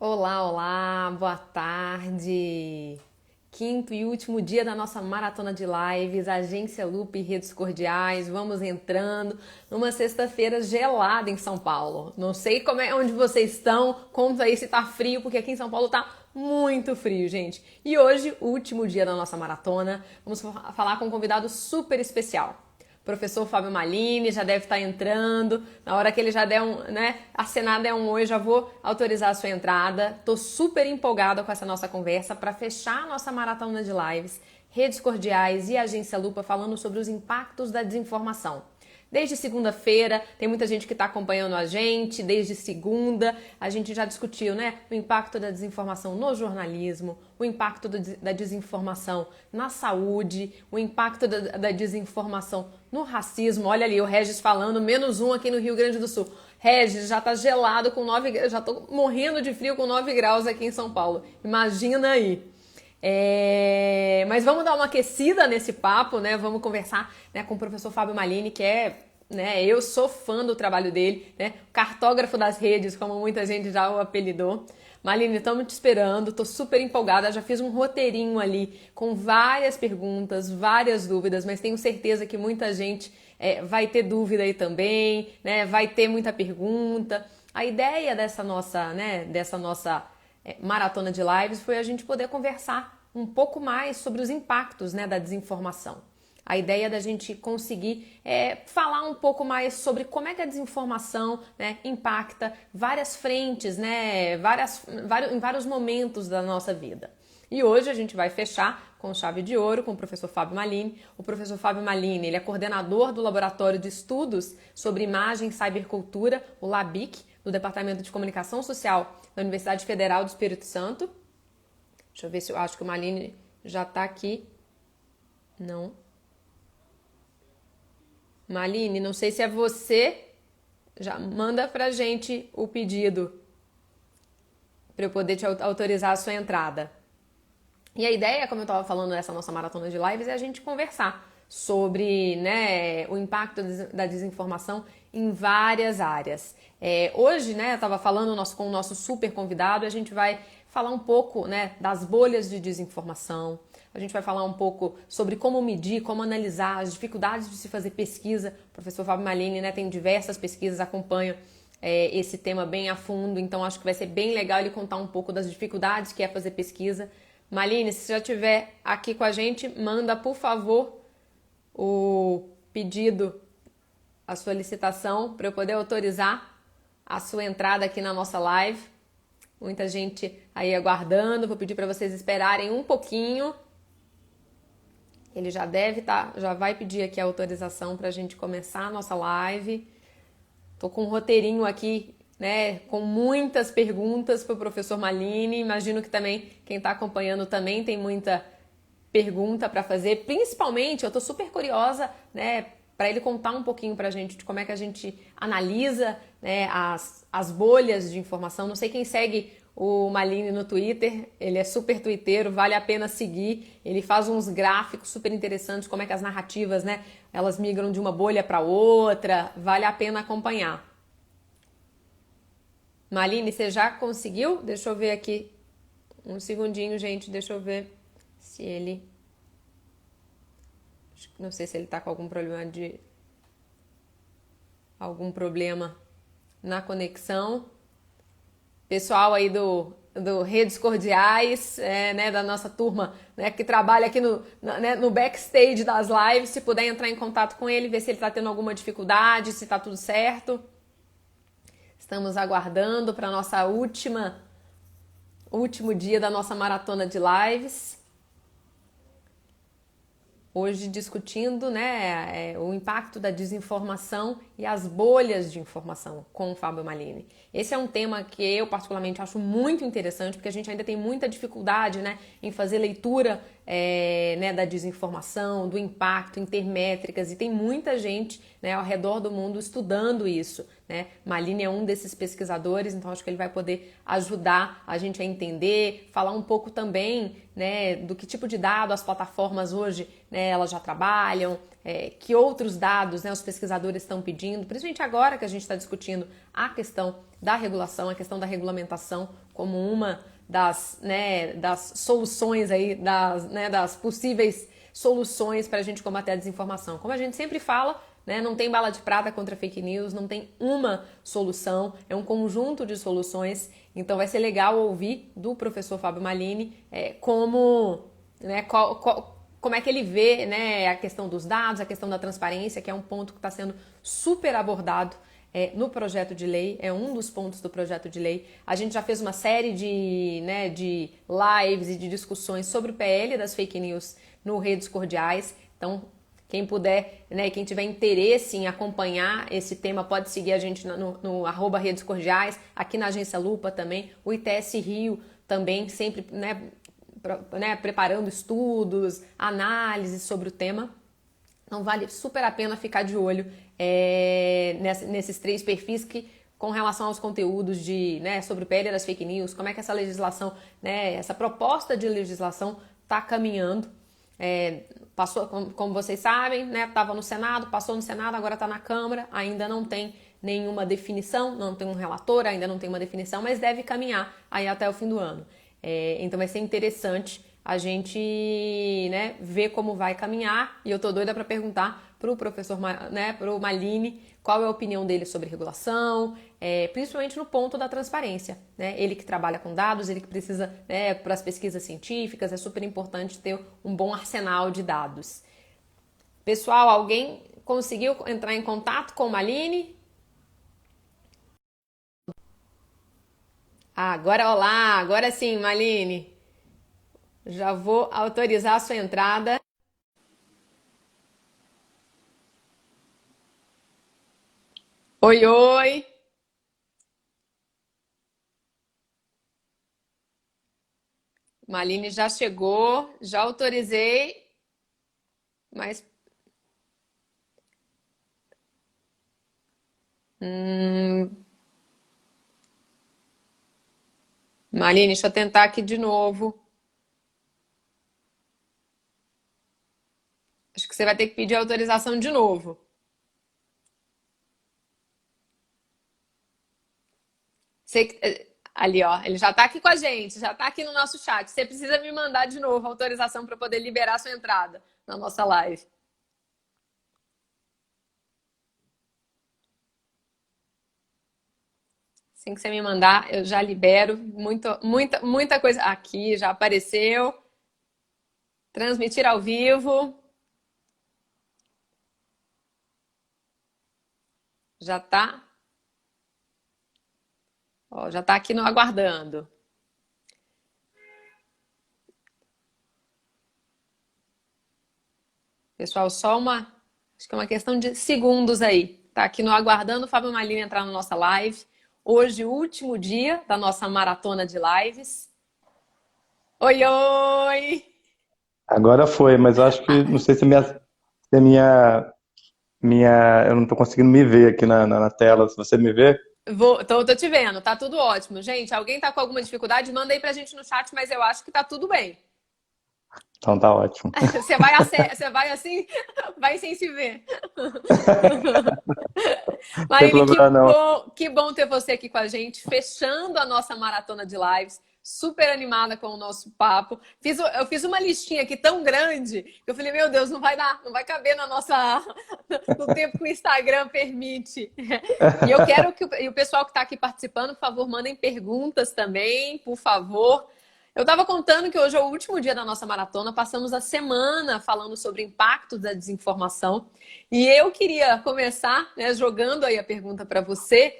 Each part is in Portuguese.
Olá, olá, boa tarde. Quinto e último dia da nossa maratona de lives, Agência Lupe e Redes Cordiais. Vamos entrando numa sexta-feira gelada em São Paulo. Não sei como é onde vocês estão, conta aí se tá frio, porque aqui em São Paulo tá muito frio, gente. E hoje, o último dia da nossa maratona, vamos falar com um convidado super especial. Professor Fábio Malini já deve estar entrando. Na hora que ele já der acenar der um oi, já vou autorizar a sua entrada. Tô super empolgada com essa nossa conversa para fechar a nossa maratona de lives, Redes Cordiais e Agência Lupa falando sobre os impactos da desinformação. Desde segunda-feira, tem muita gente que está acompanhando a gente, desde segunda, a gente já discutiu, o impacto da desinformação no jornalismo, o impacto da desinformação na saúde, o impacto da desinformação no racismo. Olha ali, o Regis falando, -1 aqui no Rio Grande do Sul. Regis, já tá gelado com 9 graus, já tô morrendo de frio com 9 graus aqui em São Paulo. Imagina aí. Mas vamos dar uma aquecida nesse papo, né? Vamos conversar, com o professor Fábio Malini, que eu sou fã do trabalho dele, cartógrafo das redes, como muita gente já o apelidou. Malini, estamos te esperando, tô super empolgada, já fiz um roteirinho ali com várias perguntas, várias dúvidas, mas tenho certeza que muita gente vai ter dúvida aí também, vai ter muita pergunta. A ideia dessa nossa maratona de lives foi a gente poder conversar um pouco mais sobre os impactos da desinformação. A ideia da gente conseguir falar um pouco mais sobre como é que a desinformação impacta várias frentes, em vários momentos da nossa vida. E hoje a gente vai fechar com chave de ouro com o professor Fábio Malini. O professor Fábio Malini, ele é coordenador do Laboratório de Estudos sobre Imagem e Cybercultura, o LABIC, do Departamento de Comunicação Social da Universidade Federal do Espírito Santo. Deixa eu ver se eu acho que o Malini já está aqui. Não. Malini, não sei se é você. Já manda pra gente o pedido para eu poder te autorizar a sua entrada. E a ideia, como eu estava falando nessa nossa maratona de lives, é a gente conversar sobre o impacto da desinformação em várias áreas. Hoje, eu estava falando com o nosso super convidado, a gente vai falar um pouco das bolhas de desinformação, a gente vai falar um pouco sobre como medir, como analisar as dificuldades de se fazer pesquisa. O professor Fábio Malini tem diversas pesquisas, acompanha esse tema bem a fundo, então acho que vai ser bem legal ele contar um pouco das dificuldades que é fazer pesquisa. Malini, se já estiver aqui com a gente, manda, por favor, o pedido, a solicitação, para eu poder autorizar a sua entrada aqui na nossa live. Muita gente aí aguardando, vou pedir para vocês esperarem um pouquinho. Ele já já vai pedir aqui a autorização para a gente começar a nossa live. Tô com um roteirinho aqui, com muitas perguntas para o professor Malini. Imagino que também quem está acompanhando também tem muita pergunta para fazer. Principalmente, eu tô super curiosa, para ele contar um pouquinho para a gente de como é que a gente analisa as bolhas de informação. Não sei quem segue o Malini no Twitter, ele é super twitteiro, vale a pena seguir. Ele faz uns gráficos super interessantes, como é que as narrativas, elas migram de uma bolha para outra, vale a pena acompanhar. Malini, você já conseguiu? Deixa eu ver aqui. Um segundinho, gente, deixa eu ver se ele... Não sei se ele tá com algum problema na conexão. Pessoal aí do Redes Cordiais, da nossa turma, que trabalha aqui no backstage das lives, se puder entrar em contato com ele, ver se ele está tendo alguma dificuldade, se está tudo certo. Estamos aguardando para nossa último dia da nossa maratona de lives. Hoje discutindo o impacto da desinformação e as bolhas de informação com o Fábio Malini. Esse é um tema que eu particularmente acho muito interessante, porque a gente ainda tem muita dificuldade em fazer leitura da desinformação, do impacto, em ter métricas, e tem muita gente ao redor do mundo estudando isso. Malini é um desses pesquisadores, então acho que ele vai poder ajudar a gente a entender, falar um pouco também do que tipo de dado as plataformas hoje elas já trabalham, que outros dados, né, os pesquisadores estão pedindo, principalmente agora que a gente está discutindo a questão da regulação, a questão da regulamentação como uma das, né, das soluções aí, das possíveis soluções para a gente combater a desinformação. Como a gente sempre fala, né, não tem bala de prata contra fake news, não tem uma solução, é um conjunto de soluções. Então vai ser legal ouvir do professor Fábio Malini como, né, como é que ele vê, né, a questão dos dados, a questão da transparência, que é um ponto que está sendo super abordado no projeto de lei, é um dos pontos do projeto de lei. A gente já fez uma série de lives e de discussões sobre o PL das fake news no Redes Cordiais. Então, quem puder, né, quem tiver interesse em acompanhar esse tema, pode seguir a gente no @Redes Cordiais, aqui na Agência Lupa também, o ITS Rio também, sempre, né, preparando estudos, análises sobre o tema. Então vale super a pena ficar de olho nesses 3 perfis que, com relação aos conteúdos sobre o PL das fake news, como é que essa legislação, né, essa proposta de legislação está caminhando. Passou, como vocês sabem, né, estava no Senado, passou no Senado, agora está na Câmara, ainda não tem nenhuma definição, não tem um relator, ainda não tem uma definição, mas deve caminhar aí até o fim do ano. Então vai ser interessante a gente, né, ver como vai caminhar, e eu tô doida para perguntar para o professor, né, para o Malini, qual é a opinião dele sobre regulação, principalmente no ponto da transparência, né? Ele que trabalha com dados, ele que precisa, né, para as pesquisas científicas, é super importante ter um bom arsenal de dados. Pessoal, alguém conseguiu entrar em contato com o Malini? Olá, agora sim, Malini. Já vou autorizar a sua entrada. Oi, oi. Malini já chegou, já autorizei, mas Malini, deixa eu tentar aqui de novo. Acho que você vai ter que pedir autorização de novo. Ali, ó, ele já tá aqui com a gente, já tá aqui no nosso chat. Você precisa me mandar de novo a autorização para poder liberar sua entrada na nossa live. Assim que você me mandar, eu já libero. Muita coisa. Aqui já apareceu. Transmitir ao vivo. Já tá. Ó, já tá aqui no aguardando. Pessoal, acho que é uma questão de segundos aí. Tá aqui no aguardando o Fábio Malini entrar na nossa live. Hoje, o último dia da nossa maratona de lives. Oi, oi! Agora foi, mas eu acho que não sei se eu não estou conseguindo me ver aqui na tela. Se você me vê, Tô te vendo, tá tudo ótimo. Gente, alguém tá com alguma dificuldade? Manda aí pra gente no chat, mas eu acho que tá tudo bem. então tá ótimo. Você vai assim, vai sem se ver. Não tem Marine, problema não. que bom ter você aqui com a gente, fechando a nossa maratona de lives. Super animada com o nosso papo. Eu fiz uma listinha aqui tão grande que eu falei, meu Deus, não vai dar, não vai caber no tempo que o Instagram permite. E eu quero e o pessoal que está aqui participando, por favor, mandem perguntas também, por favor. Eu estava contando que hoje é o último dia da nossa maratona, passamos a semana falando sobre o impacto da desinformação. E eu queria começar, né, jogando aí a pergunta para você,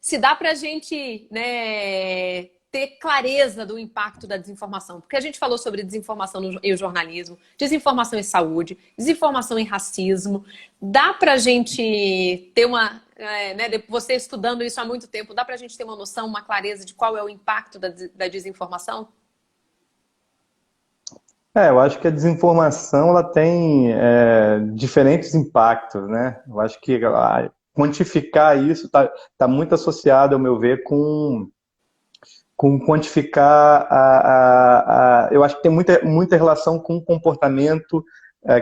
se dá para a gente, né, ter clareza do impacto da desinformação. Porque a gente falou sobre desinformação em jornalismo, desinformação em saúde, desinformação em racismo. Dá para a gente ter né, você estudando isso há muito tempo, dá para a gente ter uma noção, uma clareza de qual é o impacto da desinformação? Eu acho que a desinformação ela tem diferentes impactos, né? Eu acho que quantificar isso tá muito associado, ao meu ver, com quantificar eu acho que tem muita relação com o comportamento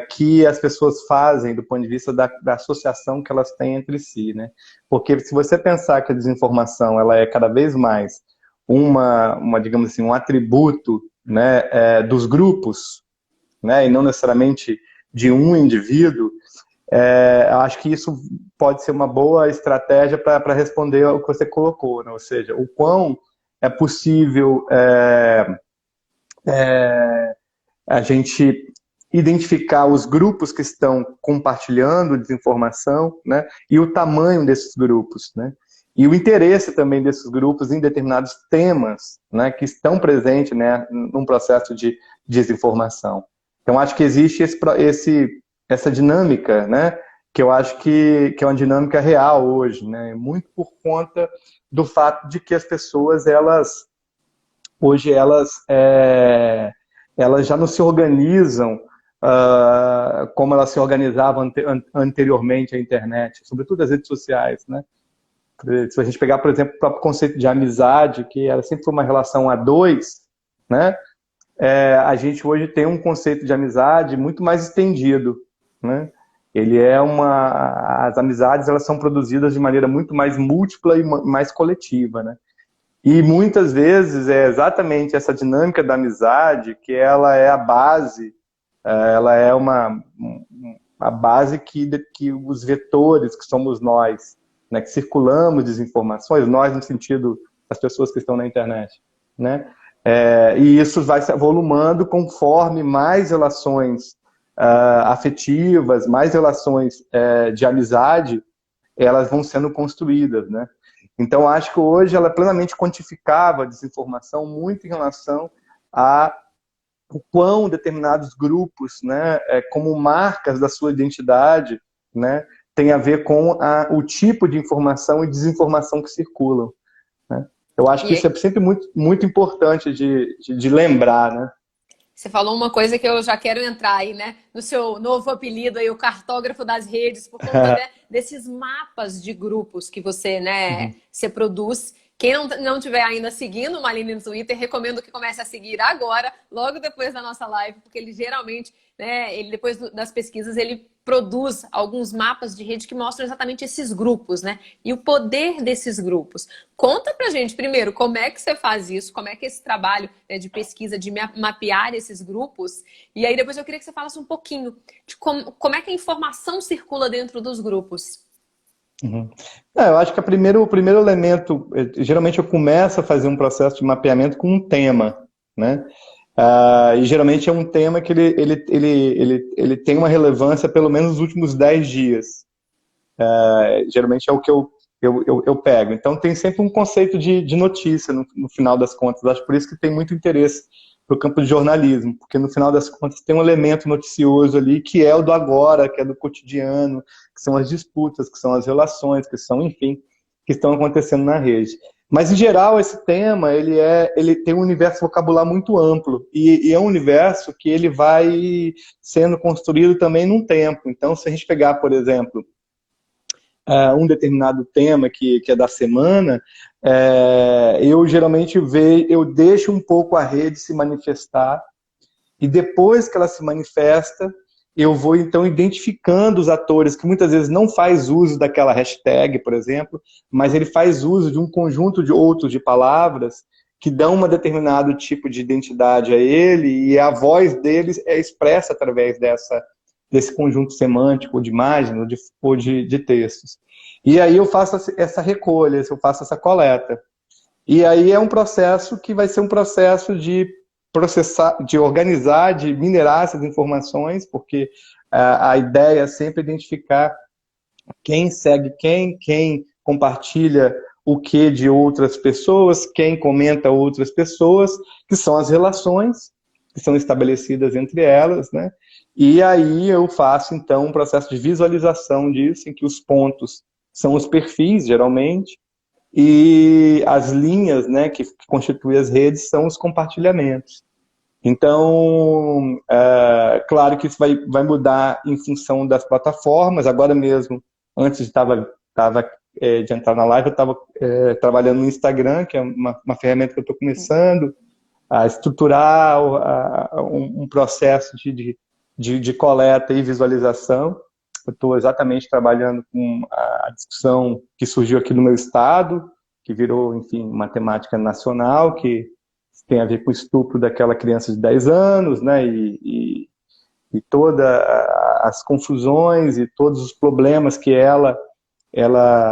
que as pessoas fazem do ponto de vista da associação que elas têm entre si, né? Porque se você pensar que a desinformação ela é cada vez mais digamos assim, um atributo, né, dos grupos, né, e não necessariamente de um indivíduo, acho que isso pode ser uma boa estratégia para responder ao que você colocou, né? Ou seja, o quão é possível a gente identificar os grupos que estão compartilhando desinformação, né, e o tamanho desses grupos, né, e o interesse também desses grupos em determinados temas, né, que estão presentes, né, num processo de desinformação. Então, acho que existe essa dinâmica, né, que eu acho que é uma dinâmica real hoje, né, muito por conta do fato de que as pessoas, hoje, elas já não se organizam como elas se organizavam anteriormente à internet, sobretudo as redes sociais, né? Se a gente pegar, por exemplo, o próprio conceito de amizade, que era sempre uma relação a dois, né? A gente hoje tem um conceito de amizade muito mais estendido, né? As amizades, elas são produzidas de maneira muito mais múltipla e mais coletiva, né? E muitas vezes é exatamente essa dinâmica da amizade que ela é a base, ela é a base que os vetores, que somos nós, né, que circulamos desinformações, nós no sentido das pessoas que estão na internet, né? E isso vai se avolumando conforme mais relações afetivas, mais relações de amizade, elas vão sendo construídas, né? Então, acho que hoje ela plenamente quantificava a desinformação muito em relação a o quão determinados grupos, né, como marcas da sua identidade, né, tem a ver com o tipo de informação e desinformação que circulam, né? Eu acho que isso é sempre muito, muito importante de lembrar, né? Você falou uma coisa que eu já quero entrar aí, né? No seu novo apelido aí, o cartógrafo das redes, por conta desses mapas de grupos que você, né, você produz. Quem não tiver ainda seguindo o Malini no Twitter, recomendo que comece a seguir agora, logo depois da nossa live, porque ele geralmente, né, ele depois das pesquisas, ele produz alguns mapas de rede que mostram exatamente esses grupos, né? E o poder desses grupos. Conta pra gente, primeiro, como é que você faz isso, como é que é esse trabalho, né, de pesquisa, de mapear esses grupos, e aí depois eu queria que você falasse um pouquinho de como é que a informação circula dentro dos grupos. Uhum. Eu acho que o primeiro elemento, geralmente eu começo a fazer um processo de mapeamento com um tema, né? E geralmente é um tema que ele tem uma relevância pelo menos nos últimos 10 dias. Geralmente é o que eu pego. Então tem sempre um conceito de notícia no final das contas. Acho por isso que tem muito interesse para o campo de jornalismo, porque no final das contas tem um elemento noticioso ali que é o do agora, que é do cotidiano, que são as disputas, que são as relações, que são, enfim, que estão acontecendo na rede. Mas, em geral, esse tema, ele tem um universo vocabular muito amplo, e é um universo que ele vai sendo construído também num tempo. Então, se a gente pegar, por exemplo, um determinado tema que é da semana, eu geralmente eu deixo um pouco a rede se manifestar, e depois que ela se manifesta, eu vou então identificando os atores que muitas vezes não faz uso daquela hashtag, por exemplo, mas ele faz uso de um conjunto de outros de palavras que dão um determinado tipo de identidade a ele, e a voz deles é expressa através desse conjunto semântico de imagem ou de textos. E aí eu faço essa recolha, eu faço essa coleta. E aí é um processo que vai ser um processo de processar, de organizar, de minerar essas informações, porque a ideia é sempre identificar quem segue quem compartilha o que de outras pessoas, quem comenta outras pessoas, que são as relações que são estabelecidas entre elas, né? E aí eu faço, então, um processo de visualização disso, em que os pontos são os perfis, geralmente, e as linhas, né, que constituem as redes são os compartilhamentos. Então, claro que isso vai mudar em função das plataformas. Agora mesmo, antes de entrar na live, eu estava trabalhando no Instagram, que é uma ferramenta que eu estou começando a estruturar um processo de coleta e visualização. Eu estou exatamente trabalhando com a discussão que surgiu aqui no meu estado, que virou, enfim, uma temática nacional, que tem a ver com o estupro daquela criança de 10 anos, né, e todas as confusões e todos os problemas que ela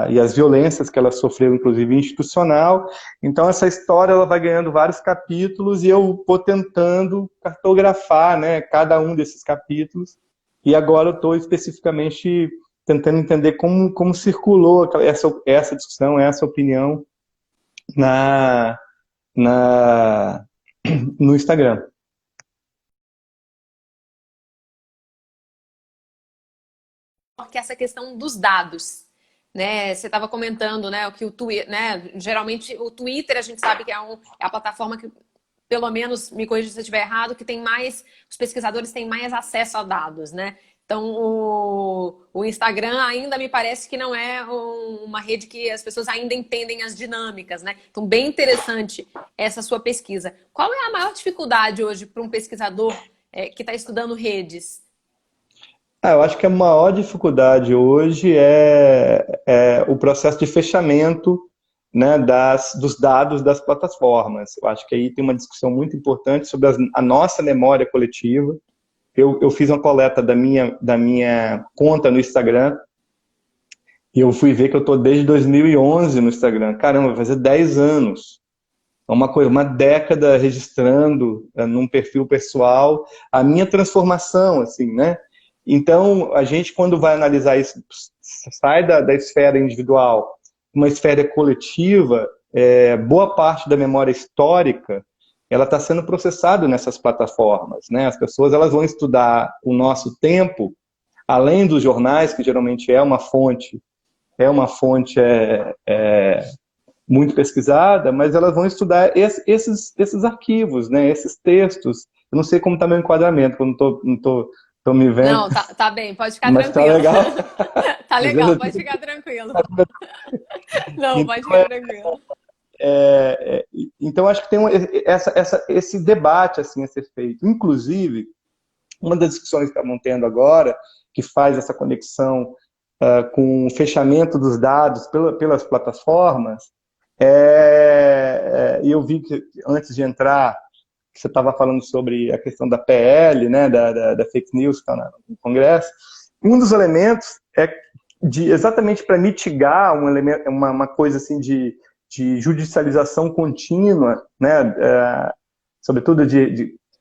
e as violências que ela sofreu, inclusive institucional. Então essa história ela vai ganhando vários capítulos e eu vou tentando cartografar, né, cada um desses capítulos. E agora eu estou especificamente tentando entender como circulou essa discussão, essa opinião na, no Instagram. Que essa questão dos dados, né? Você estava comentando, né, que o Twitter, né? Geralmente o Twitter a gente sabe que é a plataforma que, pelo menos, me corrija se eu estiver errado, que tem mais, os pesquisadores têm mais acesso a dados, né? Então o Instagram ainda me parece que não é uma rede que as pessoas ainda entendem as dinâmicas, né? Então bem interessante essa sua pesquisa. Qual é a maior dificuldade hoje para um pesquisador que está estudando redes? Eu acho que a maior dificuldade hoje é o processo de fechamento, né, dos dados das plataformas. Eu acho que aí tem uma discussão muito importante sobre a nossa memória coletiva. Eu fiz uma coleta da minha conta no Instagram e eu fui ver que eu estou desde 2011 no Instagram. Caramba, vai fazer 10 anos. É uma década registrando num perfil pessoal a minha transformação, assim, né? Então, a gente, quando vai analisar isso, sai da esfera individual, uma esfera coletiva, boa parte da memória histórica, ela está sendo processada nessas plataformas, né? As pessoas elas vão estudar o nosso tempo, além dos jornais, que geralmente é uma fonte muito pesquisada, mas elas vão estudar esses arquivos, né? Esses textos. Eu não sei como está meu enquadramento, quando não estou me vendo. Não, tá bem, pode ficar Mas tá tranquilo. legal. Tá legal, pode ficar tranquilo. Não, pode Então, ficar tranquilo. então acho que tem esse debate assim, a ser feito. Inclusive, uma das discussões que estavam tendo agora, que faz essa conexão com o fechamento dos dados pelas plataformas, e eu vi que antes de entrar, você estava falando sobre a questão da PL, né, da fake news que está no Congresso. Um dos elementos é exatamente para mitigar uma coisa assim de judicialização contínua, né, sobretudo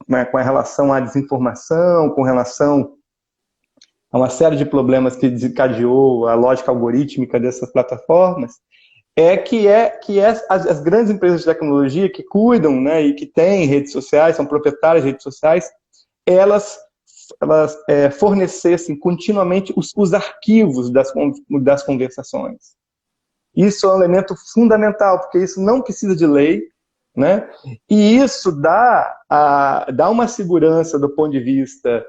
né, com relação à desinformação, com relação a uma série de problemas que desencadeou a lógica algorítmica dessas plataformas, que as grandes empresas de tecnologia que cuidam, né, e que têm redes sociais, são proprietárias de redes sociais, elas fornecessem continuamente os arquivos das conversações. Isso é um elemento fundamental, porque isso não precisa de lei, né? E isso dá uma segurança do ponto de vista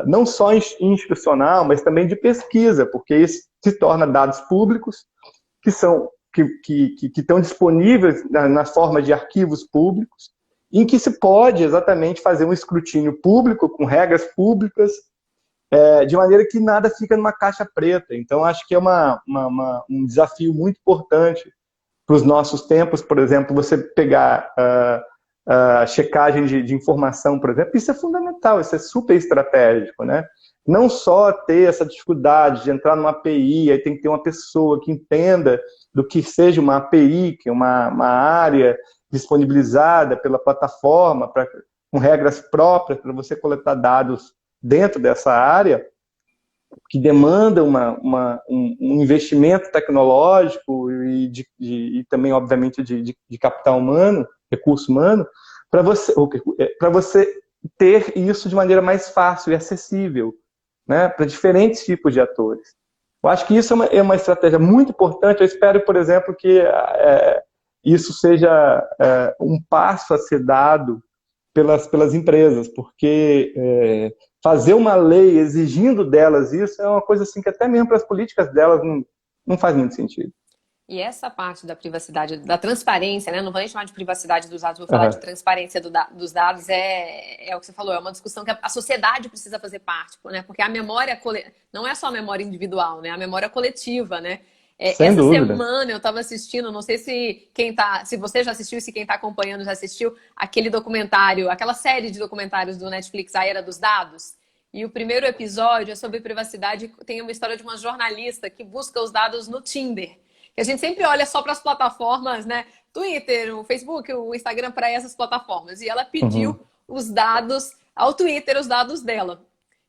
não só institucional, mas também de pesquisa, porque isso se torna dados públicos que estão disponíveis na forma de arquivos públicos, em que se pode exatamente fazer um escrutínio público, com regras públicas, de maneira que nada fica numa caixa preta. Então, acho que é um desafio muito importante para os nossos tempos. Por exemplo, você pegar a checagem de informação, por exemplo, isso é fundamental, isso é super estratégico, né? Não só ter essa dificuldade de entrar numa API, aí tem que ter uma pessoa que entenda do que seja uma API, que é uma área disponibilizada pela plataforma, com regras próprias para você coletar dados dentro dessa área, que demanda um investimento tecnológico e também, obviamente, de capital humano, recurso humano, para você ter isso de maneira mais fácil e acessível, né, para diferentes tipos de atores. Eu acho que isso é uma estratégia muito importante. Eu espero, por exemplo, que isso seja um passo a ser dado pelas empresas, porque fazer uma lei exigindo delas isso é uma coisa assim que até mesmo para as políticas delas não faz muito sentido. E essa parte da privacidade, da transparência, né? Não vou nem chamar de privacidade dos dados, vou falar de Aham. transparência dos dados, é o que você falou, é uma discussão que a sociedade precisa fazer parte, né? Porque a memória não é só a memória individual, né? A memória coletiva, né? Sem Essa dúvida. semana eu estava assistindo, não sei se você já assistiu, se quem está acompanhando já assistiu, aquele documentário, aquela série de documentários do Netflix, A Era dos Dados. E o primeiro episódio é sobre privacidade, tem uma história de uma jornalista que busca os dados no Tinder. A gente sempre olha só para as plataformas, né? Twitter, o Facebook, o Instagram, para essas plataformas. E ela pediu Uhum. os dados ao Twitter, os dados dela.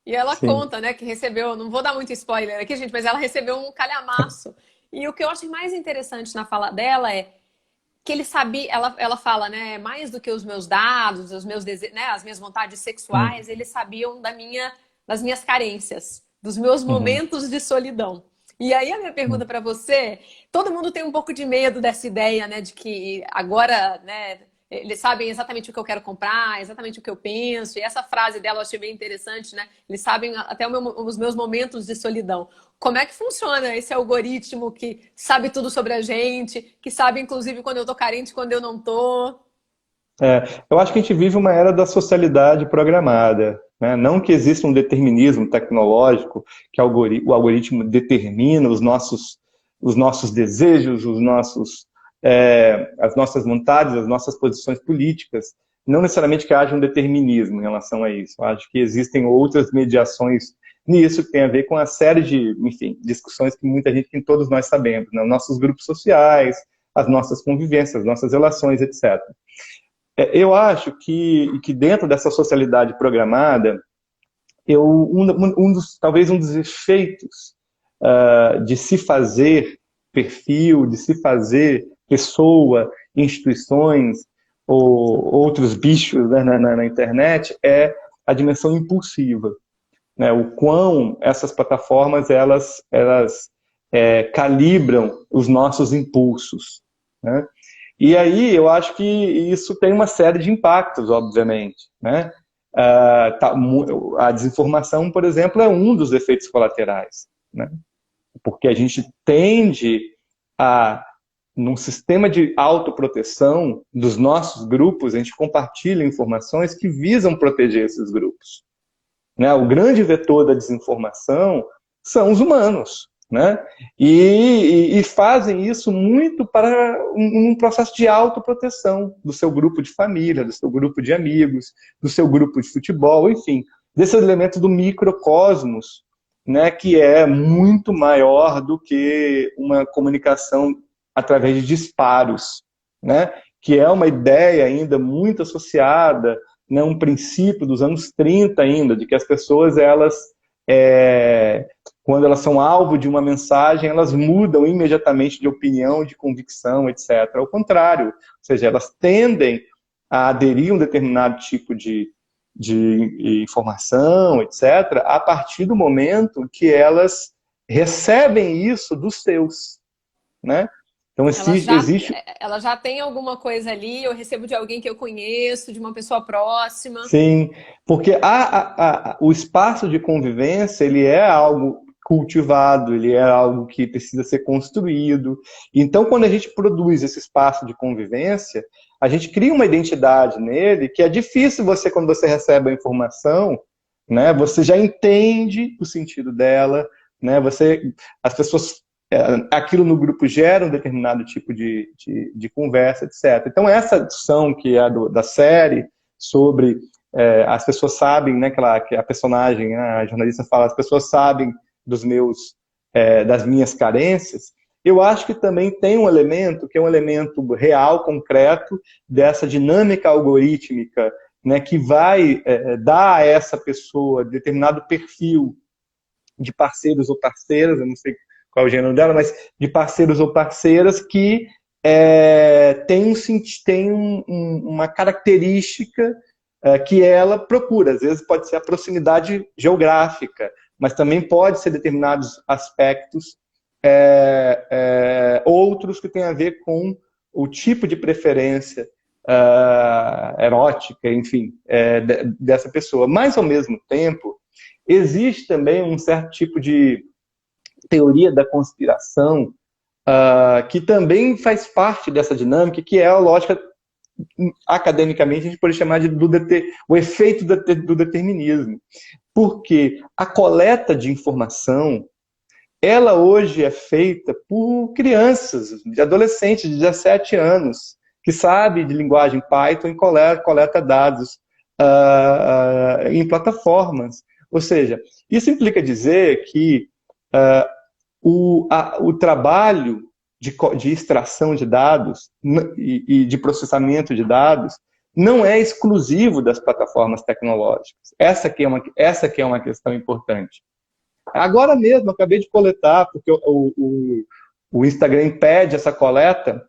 E ela Sim. conta, né, que recebeu, não vou dar muito spoiler aqui, gente, mas ela recebeu um calhamaço. E o que eu acho mais interessante na fala dela é que ele sabia, ela fala, né, mais do que os meus dados, os meus desejos, né, as minhas vontades Uhum. sexuais, eles sabiam das minhas carências, dos meus Uhum. momentos de solidão. E aí a minha pergunta Uhum. para você, todo mundo tem um pouco de medo dessa ideia, né, de que agora, né, eles sabem exatamente o que eu quero comprar, exatamente o que eu penso. E essa frase dela eu achei bem interessante, né? Eles sabem até os meus momentos de solidão. Como é que funciona esse algoritmo que sabe tudo sobre a gente, que sabe inclusive quando eu tô carente, quando eu não tô? Eu acho que a gente vive uma era da socialidade programada, né? Não que exista um determinismo tecnológico, que o algoritmo determina os nossos desejos, as nossas vontades, as nossas posições políticas. Não necessariamente que haja um determinismo em relação a isso. Eu acho que existem outras mediações nisso que tem a ver com a série de, enfim, discussões que muita gente, que todos nós sabemos, né? Nossos grupos sociais, as nossas convivências, as nossas relações, etc. Eu acho que dentro dessa socialidade programada, talvez um dos efeitos de se fazer perfil, de se fazer pessoa, instituições ou outros bichos, né, na internet é a dimensão impulsiva, né? O quão essas plataformas elas calibram os nossos impulsos, né? E aí eu acho que isso tem uma série de impactos, obviamente, né? A desinformação, por exemplo, é um dos efeitos colaterais, né? Porque a gente tende a, num sistema de autoproteção dos nossos grupos, a gente compartilha informações que visam proteger esses grupos, né? O grande vetor da desinformação são os humanos, né? E fazem isso muito para um processo de autoproteção do seu grupo de família, do seu grupo de amigos, do seu grupo de futebol, enfim, desses elementos do microcosmos, né, que é muito maior do que uma comunicação através de disparos, né, que é uma ideia ainda muito associada, né, um princípio dos anos 30 ainda, de que as pessoas, quando elas são alvo de uma mensagem, elas mudam imediatamente de opinião, de convicção, etc. Ao contrário, ou seja, elas tendem a aderir a um determinado tipo de informação, etc., a partir do momento que elas recebem isso dos seus, né? Então, Ela já, existe. ela já tem alguma coisa ali, eu recebo de alguém que eu conheço, de uma pessoa próxima. Sim, porque o espaço de convivência, ele é algo cultivado, ele é algo que precisa ser construído. Então, quando a gente produz esse espaço de convivência, a gente cria uma identidade nele que é difícil você, quando você recebe a informação, né, você já entende o sentido dela, né, as pessoas, aquilo no grupo gera um determinado tipo de conversa, etc. Então, essa discussão que é da série sobre as pessoas sabem, né, que a personagem, a jornalista fala, as pessoas sabem das minhas carências. Eu acho que também tem um elemento que é um elemento real, concreto, dessa dinâmica algorítmica, né, que vai dar a essa pessoa determinado perfil de parceiros ou parceiras, eu não sei qual é o gênero dela, mas de parceiros ou parceiras que tem uma característica que ela procura. Às vezes pode ser a proximidade geográfica, mas também pode ser determinados aspectos outros que têm a ver com o tipo de preferência erótica, enfim, dessa pessoa. Mas, ao mesmo tempo, existe também um certo tipo de teoria da conspiração que também faz parte dessa dinâmica, que é a lógica, academicamente, a gente pode chamar de o efeito do determinismo. Porque a coleta de informação, ela hoje é feita por crianças, de adolescentes de 17 anos, que sabem de linguagem Python e coleta dados em plataformas. Ou seja, isso implica dizer que o trabalho de extração de dados e de processamento de dados não é exclusivo das plataformas tecnológicas. Essa que é uma questão importante. Agora mesmo, acabei de coletar, porque o Instagram impede essa coleta,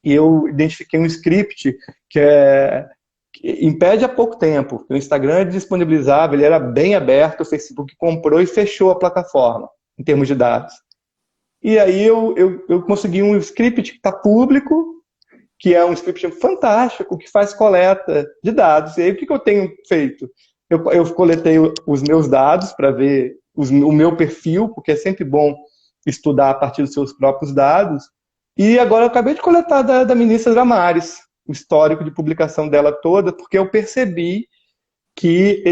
e eu identifiquei um script que impede há pouco tempo. O Instagram disponibilizava, ele era bem aberto, o Facebook comprou e fechou a plataforma, em termos de dados. E aí eu consegui um script que está público, que é um script fantástico, que faz coleta de dados. E aí o que eu tenho feito? Eu coletei os meus dados para ver o meu perfil, porque é sempre bom estudar a partir dos seus próprios dados. E agora eu acabei de coletar da ministra Damares, o histórico de publicação dela toda, porque eu percebi que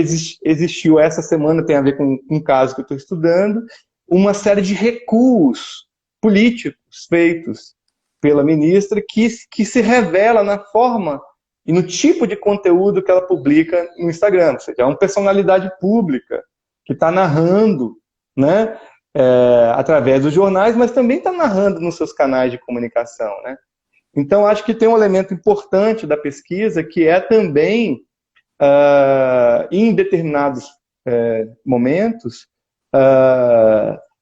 existiu essa semana, tem a ver com um caso que eu estou estudando, uma série de recuos políticos feitos pela ministra que se revela na forma e no tipo de conteúdo que ela publica no Instagram. Ou seja, é uma personalidade pública que está narrando, né, através dos jornais, mas também está narrando nos seus canais de comunicação, né? Então, acho que tem um elemento importante da pesquisa que é também, em determinados momentos,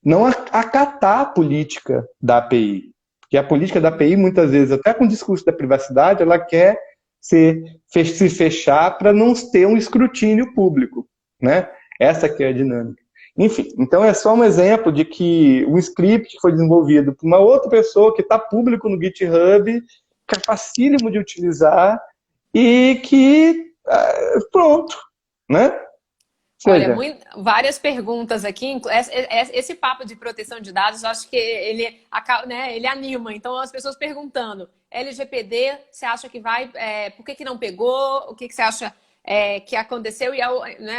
não acatar a política da API. Porque a política da API, muitas vezes, até com o discurso da privacidade, ela quer se fechar para não ter um escrutínio público, né? Essa que é a dinâmica. Enfim, então é só um exemplo de que um script foi desenvolvido por uma outra pessoa que está público no GitHub, que é facílimo de utilizar e que, pronto, né? Olha, várias perguntas aqui. Esse papo de proteção de dados, eu acho que ele anima. Então, as pessoas perguntando, LGPD, você acha que vai... por que não pegou? O que você acha que aconteceu e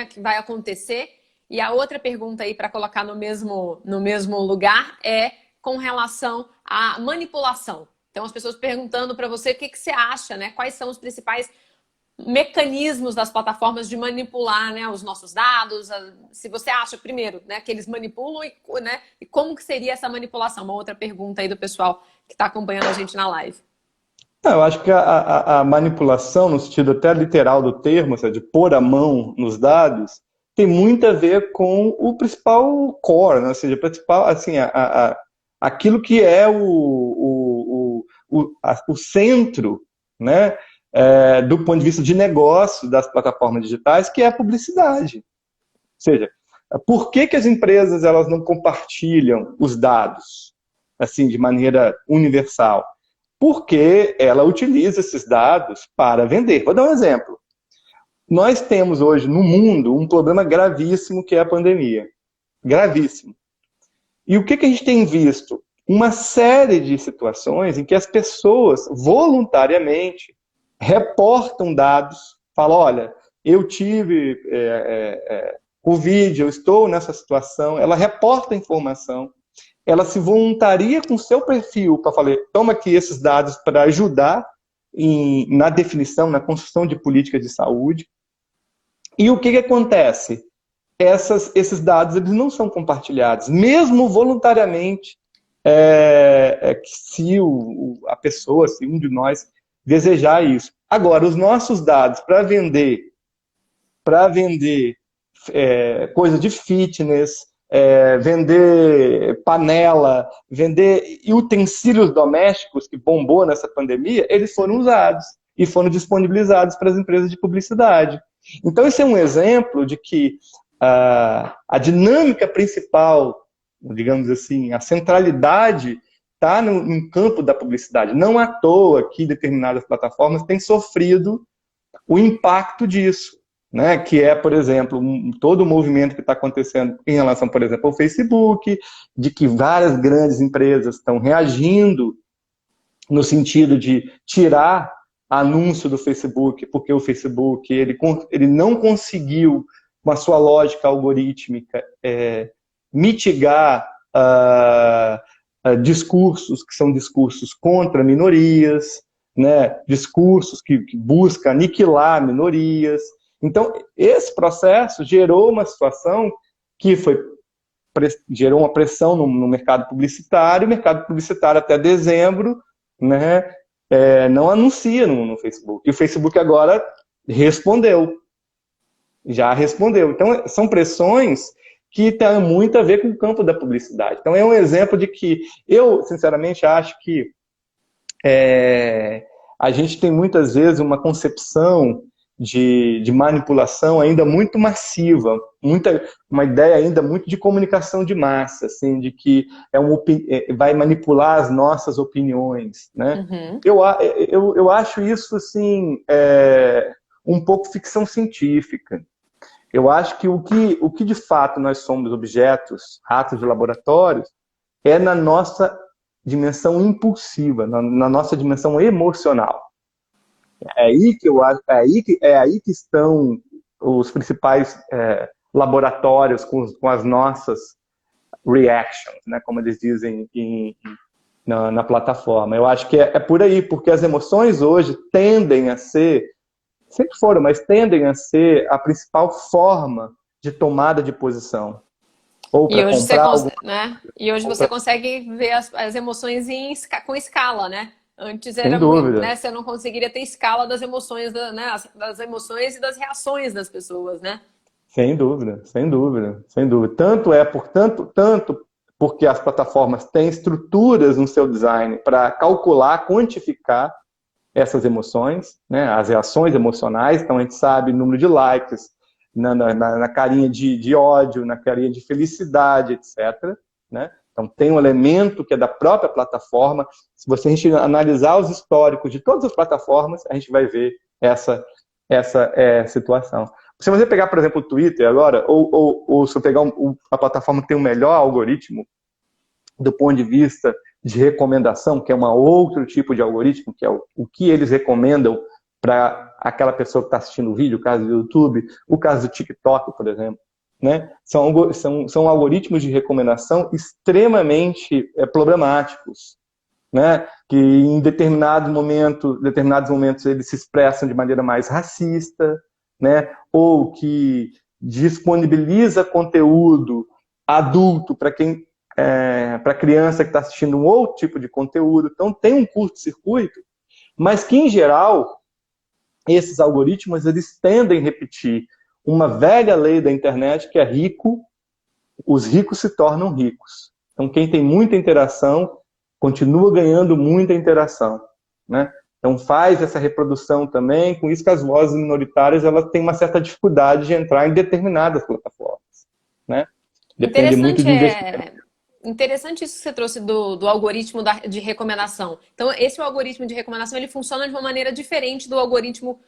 que vai acontecer? E a outra pergunta aí para colocar no mesmo lugar é com relação à manipulação. Então, as pessoas perguntando para você o que você acha, né? Quais são os principais mecanismos das plataformas de manipular, né, os nossos dados, se você acha, primeiro, né, que eles manipulam e como que seria essa manipulação? Uma outra pergunta aí do pessoal que está acompanhando a gente na live. Eu acho que a manipulação, no sentido até literal do termo, ou seja, de pôr a mão nos dados, tem muito a ver com o principal core, né? Ou seja, principal, assim, aquilo que é o centro, né, do ponto de vista de negócio das plataformas digitais, que é a publicidade. Ou seja, por que as empresas elas não compartilham os dados assim de maneira universal? Porque ela utiliza esses dados para vender. Vou dar um exemplo. Nós temos hoje no mundo um problema gravíssimo que é a pandemia. Gravíssimo. E o que a gente tem visto? Uma série de situações em que as pessoas voluntariamente reportam dados, falam, olha, eu tive Covid, eu estou nessa situação, ela reporta a informação, ela se voluntaria com o seu perfil para falar, toma aqui esses dados para ajudar na definição, na construção de políticas de saúde. E o que acontece? Esses dados eles não são compartilhados, mesmo voluntariamente, se a pessoa, se um de nós desejar isso. Agora, os nossos dados para vender coisa de fitness, vender panela, vender utensílios domésticos que bombou nessa pandemia, eles foram usados e foram disponibilizados para as empresas de publicidade. Então, esse é um exemplo de que a dinâmica principal, digamos assim, a centralidade está no campo da publicidade. Não à toa que determinadas plataformas têm sofrido o impacto disso, né? Que é, por exemplo, todo o movimento que está acontecendo em relação, por exemplo, ao Facebook, de que várias grandes empresas estão reagindo no sentido de tirar anúncio do Facebook, porque o Facebook ele não conseguiu, com a sua lógica algorítmica, mitigar discursos que são discursos contra minorias, né? Discursos que buscam aniquilar minorias. Então, esse processo gerou uma situação que gerou uma pressão no mercado publicitário. O mercado publicitário, até dezembro, né, não anuncia no Facebook. E o Facebook agora já respondeu. Então, são pressões que têm muito a ver com o campo da publicidade. Então, é um exemplo de que eu, sinceramente, acho que a gente tem muitas vezes uma concepção de manipulação ainda muito massiva, uma ideia ainda muito de comunicação de massa, assim, de que vai manipular as nossas opiniões, né? Uhum. Eu acho isso assim, um pouco ficção científica. Eu acho que o que de fato nós somos objetos, ratos de laboratórios, é na nossa dimensão impulsiva, na nossa dimensão emocional. É aí que eu acho, é aí que estão os principais laboratórios com as nossas reactions, né, como eles dizem na plataforma. Eu acho que é por aí, porque as emoções hoje tendem a ser, sempre foram, mas tendem a ser a principal forma de tomada de posição. Ou para comprar algo. Né? E hoje você consegue ver as emoções com escala, né? Antes Sem era muito, dúvida. né? Você não conseguiria ter escala das emoções, né? Das emoções e das reações das pessoas, né? Sem dúvida, sem dúvida, sem dúvida. Tanto porque as plataformas têm estruturas no seu design para calcular, quantificar essas emoções, né? As reações emocionais. Então a gente sabe o número de likes na carinha de ódio, na carinha de felicidade, etc., né? Então tem um elemento que é da própria plataforma. Se a gente analisar os históricos de todas as plataformas, a gente vai ver essa situação. Se você pegar, por exemplo, o Twitter agora, ou se eu pegar a plataforma que tem o melhor algoritmo do ponto de vista de recomendação, que é um outro tipo de algoritmo, que é o que eles recomendam para aquela pessoa que está assistindo o vídeo, o caso do YouTube, o caso do TikTok, por exemplo, né? São algoritmos de recomendação extremamente problemáticos, né? Que em determinados momentos eles se expressam de maneira mais racista, né? Ou que disponibiliza conteúdo adulto para para criança que está assistindo um outro tipo de conteúdo. Então tem um curto-circuito, mas que em geral esses algoritmos eles tendem a repetir uma velha lei da internet que é os ricos se tornam ricos. Então quem tem muita interação continua ganhando muita interação, né? Então faz essa reprodução também, com isso que as vozes minoritárias elas têm uma certa dificuldade de entrar em determinadas plataformas, né? Depende muito de investimento. Interessante isso que você trouxe do algoritmo de recomendação. Então, esse algoritmo de recomendação, ele funciona de uma maneira diferente do algoritmo,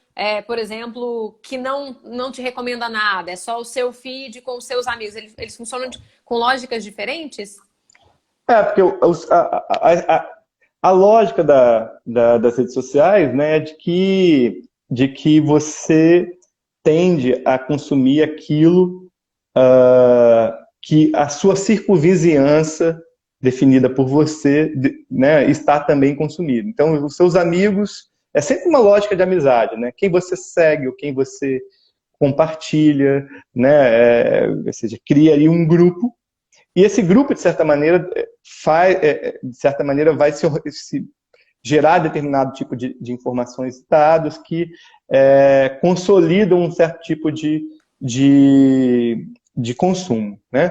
por exemplo, que não te recomenda nada, é só o seu feed com os seus amigos. Eles funcionam com lógicas diferentes? Porque a lógica das redes sociais, né, é de que você tende a consumir aquilo que a sua circunvizinhança, definida por você, né, está também consumindo. Então, os seus amigos, é sempre uma lógica de amizade, né? Quem você segue, ou quem você compartilha, né? Ou seja, cria ali um grupo, e esse grupo, de certa maneira, vai se gerar determinado tipo de informações e dados que consolidam um certo tipo de consumo, né?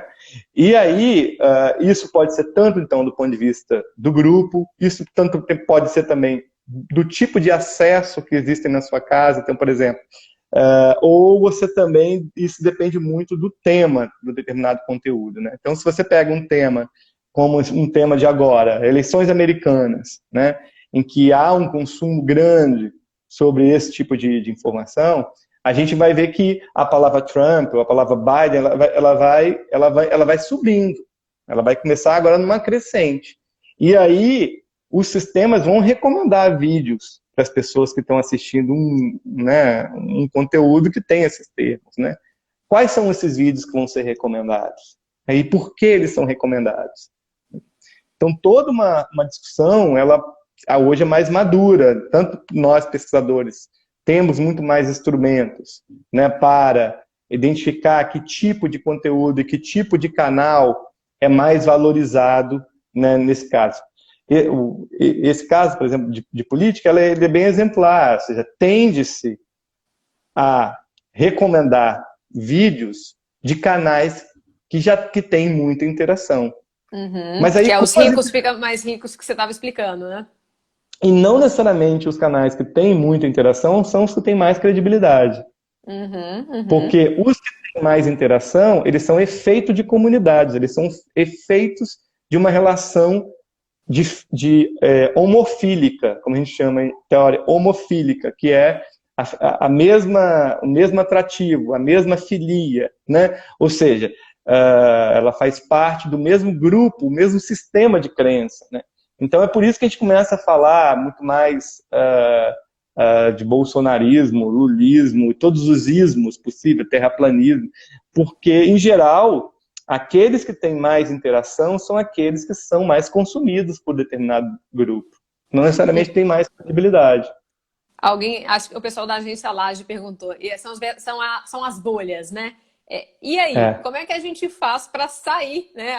E aí, isso pode ser tanto, então, do ponto de vista do grupo, isso tanto pode ser também do tipo de acesso que existem na sua casa. Então, por exemplo, ou você também, isso depende muito do tema do determinado conteúdo, né? Então, se você pega um tema, como um tema de agora, eleições americanas, né, em que há um consumo grande sobre esse tipo de informação, a gente vai ver que a palavra Trump ou a palavra Biden, ela vai subindo. Ela vai começar agora numa crescente. E aí, os sistemas vão recomendar vídeos para as pessoas que estão assistindo um conteúdo que tem esses termos, né? Quais são esses vídeos que vão ser recomendados? E por que eles são recomendados? Então, toda uma discussão, ela hoje é mais madura. Tanto nós, pesquisadores, temos muito mais instrumentos, né, para identificar que tipo de conteúdo e que tipo de canal é mais valorizado, né, nesse caso. Esse caso, por exemplo, de política, ele é bem exemplar, ou seja, tende-se a recomendar vídeos de canais que têm muita interação. Mas aí, que é os ricos ficam mais ricos que você estava explicando, né? E não necessariamente os canais que têm muita interação são os que têm mais credibilidade. Porque os que têm mais interação, eles são efeito de comunidades, eles são efeitos de uma relação homofílica, como a gente chama em teoria, homofílica, que é o mesmo atrativo, a mesma filia, né? Ou seja, ela faz parte do mesmo grupo, o mesmo sistema de crença, né? Então é por isso que a gente começa a falar muito mais de bolsonarismo, lulismo, todos os ismos possíveis, terraplanismo, porque, em geral, aqueles que têm mais interação são aqueles que são mais consumidos por determinado grupo. Não necessariamente tem mais credibilidade. Acho que o pessoal da agência Laje perguntou, são as bolhas, né? E aí, como é que a gente faz para sair, né?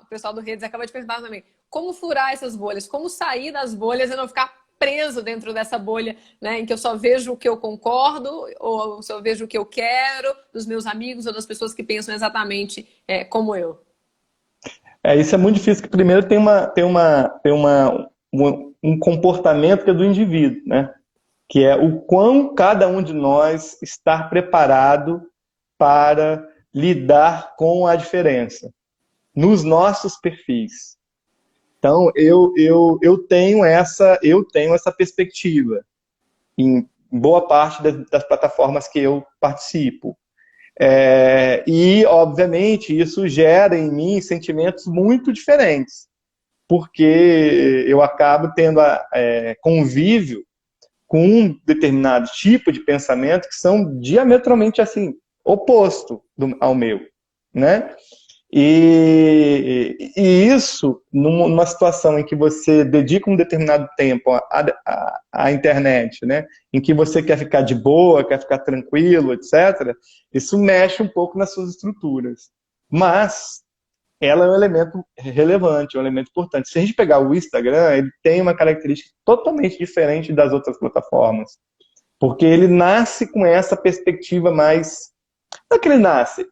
O pessoal do Redes acaba de perguntar também, como furar essas bolhas? Como sair das bolhas e não ficar preso dentro dessa bolha, né? Em que eu só vejo o que eu concordo, ou só vejo o que eu quero, dos meus amigos ou das pessoas que pensam exatamente como eu? Isso é muito difícil, porque primeiro tem um comportamento que é do indivíduo, né? Que é o quão cada um de nós está preparado para lidar com a diferença nos nossos perfis. Então, eu tenho essa perspectiva em boa parte das plataformas que eu participo. E, obviamente, isso gera em mim sentimentos muito diferentes, porque eu acabo tendo convívio com um determinado tipo de pensamento que são diametralmente assim, oposto ao meu, né? E isso, numa situação em que você dedica um determinado tempo à internet, né? Em que você quer ficar de boa, quer ficar tranquilo, etc., isso mexe um pouco nas suas estruturas. Mas ela é um elemento relevante, um elemento importante. Se a gente pegar o Instagram, ele tem uma característica totalmente diferente das outras plataformas, porque ele nasce com essa perspectiva mais... Não é que ele nasce.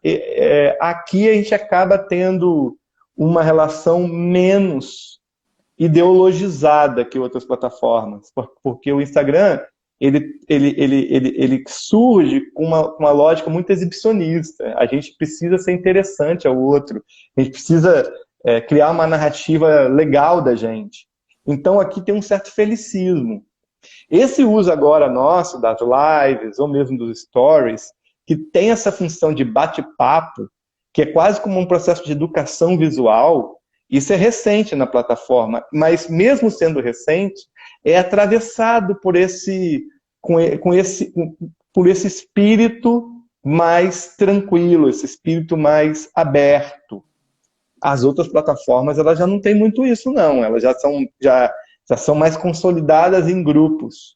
Aqui a gente acaba tendo uma relação menos ideologizada que outras plataformas, porque o Instagram ele surge com uma lógica muito exibicionista. A gente precisa ser interessante ao outro, a gente precisa criar uma narrativa legal da gente. Então aqui tem um certo felicismo. Esse uso agora nosso das lives, ou mesmo dos stories, que tem essa função de bate-papo, que é quase como um processo de educação visual, isso é recente na plataforma, mas mesmo sendo recente, é atravessado por esse espírito mais tranquilo, esse espírito mais aberto. As outras plataformas, elas já não têm muito isso, não. Elas já são mais consolidadas em grupos.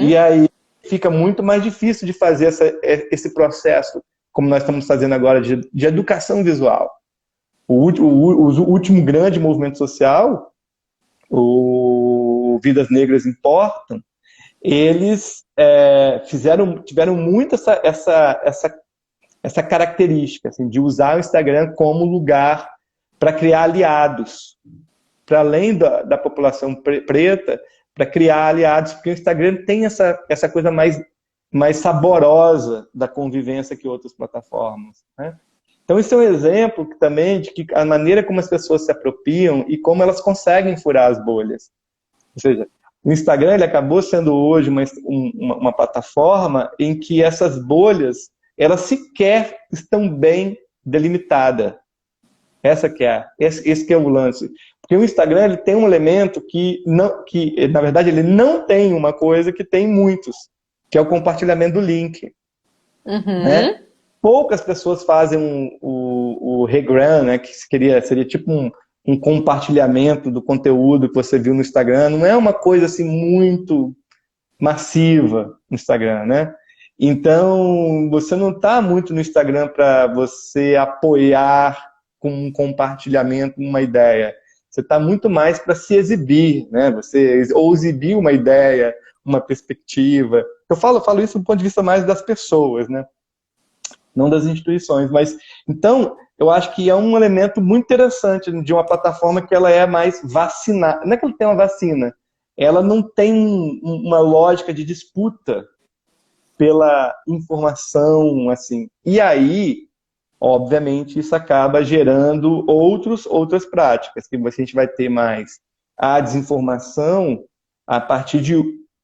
E aí fica muito mais difícil de fazer esse processo, como nós estamos fazendo agora, de educação visual. O último grande movimento social, o Vidas Negras Importam, eles tiveram muito essa característica assim, de usar o Instagram como lugar para criar aliados, para além da população preta, para criar aliados, porque o Instagram tem essa coisa mais saborosa da convivência que outras plataformas, né? Então, isso é um exemplo também de que a maneira como as pessoas se apropriam e como elas conseguem furar as bolhas. Ou seja, O Instagram ele acabou sendo hoje uma plataforma em que essas bolhas, elas sequer estão bem delimitadas. Esse que é o lance. Porque o Instagram ele tem um elemento que, na verdade, ele não tem uma coisa que tem muitos, que é o compartilhamento do link. Né? Poucas pessoas fazem o regram, né? Que seria tipo um compartilhamento do conteúdo que você viu no Instagram. Não é uma coisa assim muito massiva no Instagram, né? Então, você não está muito no Instagram para você apoiar com um compartilhamento uma ideia. Você está muito mais para se exibir, né? Ou exibir uma ideia, uma perspectiva. Eu falo isso do ponto de vista mais das pessoas, né? Não das instituições. Mas, então, eu acho que é um elemento muito interessante de uma plataforma que ela é mais vacinada. Não é que ela tem uma vacina, ela não tem uma lógica de disputa pela informação, assim. E aí, obviamente, isso acaba gerando outras práticas, que a gente vai ter mais a desinformação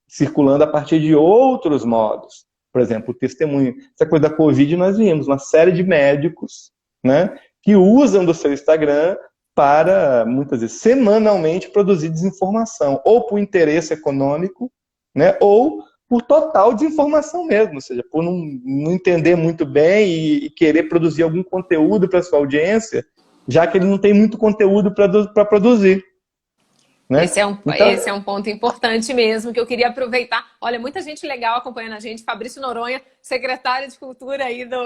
circulando a partir de outros modos. Por exemplo, o testemunho. Essa coisa da Covid, nós vimos uma série de médicos, né, que usam do seu Instagram para, muitas vezes, semanalmente produzir desinformação, ou por interesse econômico, né, ou por total desinformação mesmo, ou seja, por não entender muito bem e querer produzir algum conteúdo para sua audiência, já que ele não tem muito conteúdo para produzir. Né? Esse é um ponto importante mesmo, que eu queria aproveitar. Olha, muita gente legal acompanhando a gente. Fabrício Noronha, secretário de Cultura aí do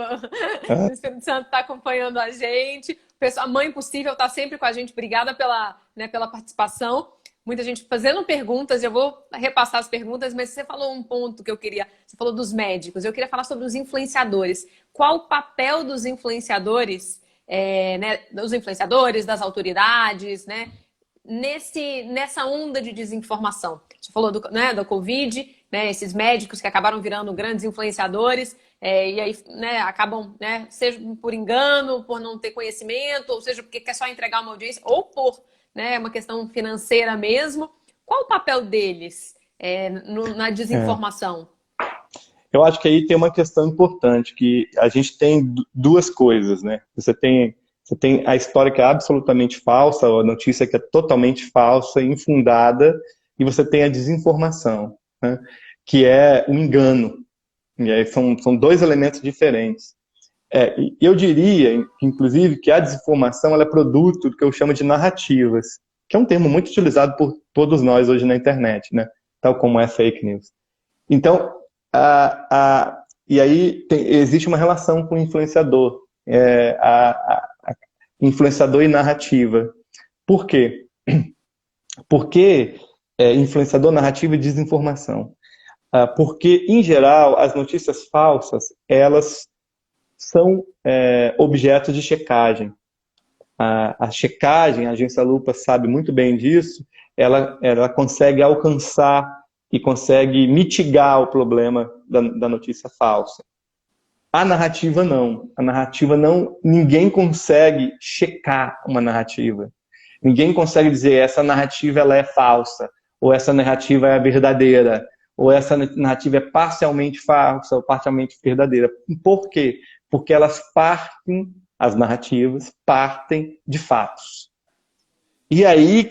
Espírito Santo, está acompanhando a gente. A Mãe Impossível está sempre com a gente. Obrigada pela participação. Muita gente fazendo perguntas, eu vou repassar as perguntas, mas você falou um ponto que eu queria... Você falou dos médicos, eu queria falar sobre os influenciadores. Qual o papel dos influenciadores, né, dos influenciadores, das autoridades, né, nessa onda de desinformação? Você falou da Covid, né, esses médicos que acabaram virando grandes influenciadores, e aí, né, acabam, né, seja por engano, por não ter conhecimento, ou seja, porque quer só entregar uma audiência, ou por, né, uma questão financeira mesmo. Qual o papel deles na desinformação? Eu acho que aí tem uma questão importante, que a gente tem duas coisas, né? Você tem a história que é absolutamente falsa, a notícia que é totalmente falsa, infundada, e você tem a desinformação, né? Que é o engano. E aí são dois elementos diferentes. Eu diria, inclusive, que a desinformação ela é produto do que eu chamo de narrativas, que é um termo muito utilizado por todos nós hoje na internet, né? Tal como é fake news. Então, e aí existe uma relação com o influenciador, influenciador e narrativa. Por quê? Porque influenciador, narrativa e desinformação. Porque, em geral, as notícias falsas, elas são objetos de checagem. A checagem, a agência Lupa sabe muito bem disso, ela consegue alcançar e consegue mitigar o problema da notícia falsa. A narrativa não. A narrativa não, ninguém consegue checar uma narrativa. Ninguém consegue dizer essa narrativa ela é falsa, ou essa narrativa é verdadeira, ou essa narrativa é parcialmente falsa ou parcialmente verdadeira. Por quê? Porque as narrativas partem de fatos. E aí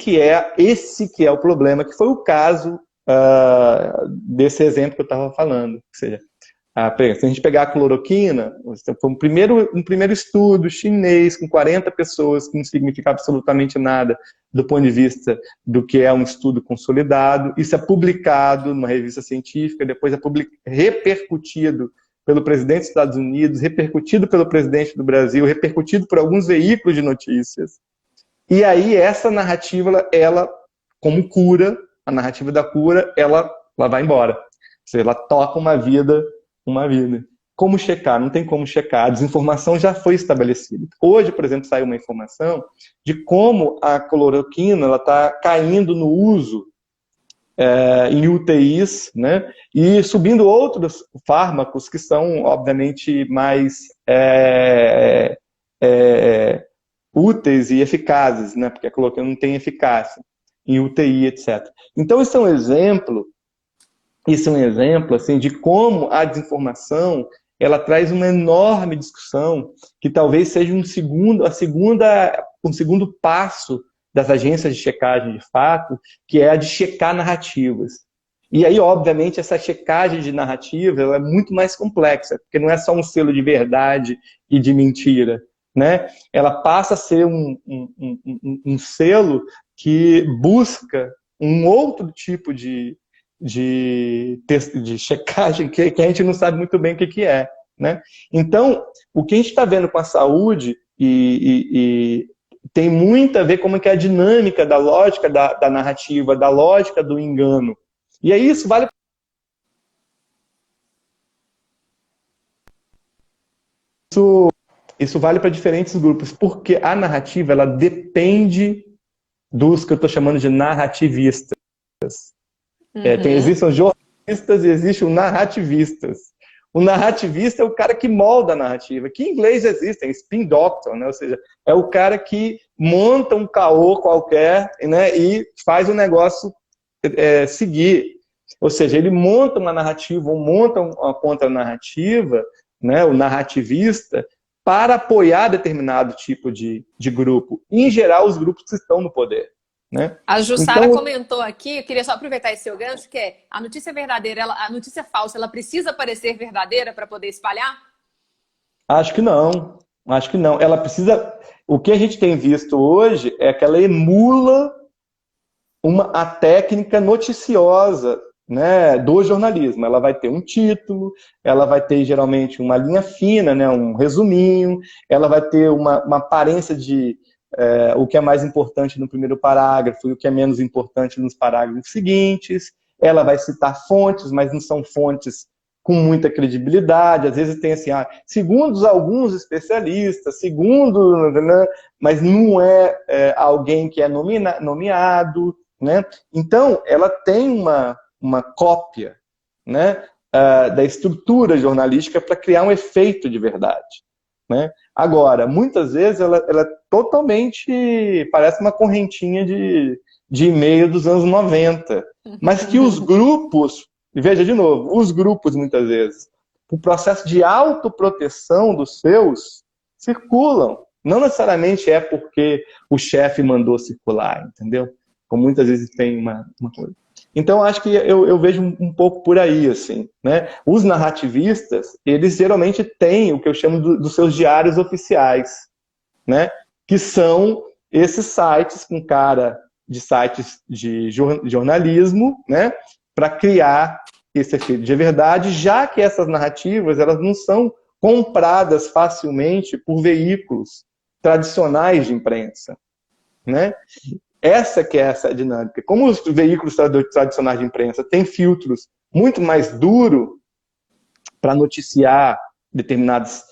esse que é o problema, que foi o caso desse exemplo que eu estava falando. Ou seja, se a gente pegar a cloroquina, foi um primeiro estudo chinês com 40 pessoas, que não significa absolutamente nada do ponto de vista do que é um estudo consolidado. Isso é publicado numa revista científica, depois é repercutido pelo presidente dos Estados Unidos, repercutido pelo presidente do Brasil, repercutido por alguns veículos de notícias. E aí essa narrativa, ela como cura, a narrativa da cura, ela vai embora. Ou seja, ela toca uma vida. Como checar? Não tem como checar. A desinformação já foi estabelecida. Hoje, por exemplo, saiu uma informação de como a cloroquina está caindo no uso em UTIs, né? E subindo outros fármacos que são, obviamente, mais úteis e eficazes, né? Porque a cloroquina não tem eficácia. em UTI, etc. Então, isso é um exemplo assim, de como a desinformação ela traz uma enorme discussão que talvez seja um segundo passo das agências de checagem de fato, que é a de checar narrativas. E aí, obviamente, essa checagem de narrativa ela é muito mais complexa, porque não é só um selo de verdade e de mentira, né? Ela passa a ser um selo que busca um outro tipo de checagem que a gente não sabe muito bem o que é, né? Então, o que a gente está vendo com a saúde tem muito a ver com como que é a dinâmica da lógica da narrativa, da lógica do engano. E aí isso vale para diferentes grupos, porque a narrativa ela depende dos que eu estou chamando de narrativistas. Existem os jornalistas e existem os narrativistas. O narrativista é o cara que molda a narrativa, que em inglês existem, spin doctor, né? Ou seja, é o cara que monta um caô qualquer, né? E faz o negócio seguir. Ou seja, ele monta uma narrativa ou monta uma contranarrativa, né? O narrativista, para apoiar determinado tipo de grupo. Em geral, os grupos que estão no poder. Né? A Jussara comentou aqui, eu queria só aproveitar esse seu gancho, que é a notícia verdadeira, a notícia falsa, ela precisa parecer verdadeira para poder espalhar? Acho que não. Acho que não. Ela precisa. O que a gente tem visto hoje é que ela emula a técnica noticiosa, né, do jornalismo. Ela vai ter um título, ela vai ter geralmente uma linha fina, né, um resuminho, ela vai ter uma aparência de o que é mais importante no primeiro parágrafo e o que é menos importante nos parágrafos seguintes. Ela vai citar fontes, mas não são fontes com muita credibilidade. Às vezes tem assim, segundo alguns especialistas, segundo, né, mas não é alguém que é nomeado. Né? Então, ela tem uma cópia, né, da estrutura jornalística para criar um efeito de verdade. Né? Agora, muitas vezes ela totalmente parece uma correntinha de e-mail dos anos 90, mas que os grupos, veja de novo, os grupos muitas vezes, o processo de autoproteção dos seus circulam. Não necessariamente é porque o chefe mandou circular, entendeu? Como muitas vezes tem uma coisa. Então, acho que eu vejo um pouco por aí, assim, né? Os narrativistas, eles geralmente têm o que eu chamo dos seus diários oficiais, né? Que são esses sites com cara de sites de jornalismo, né? Para criar esse efeito de verdade, já que essas narrativas, elas não são compradas facilmente por veículos tradicionais de imprensa, né? Essa que é essa dinâmica. Como os veículos tradicionais de imprensa têm filtros muito mais duros para noticiar determinadas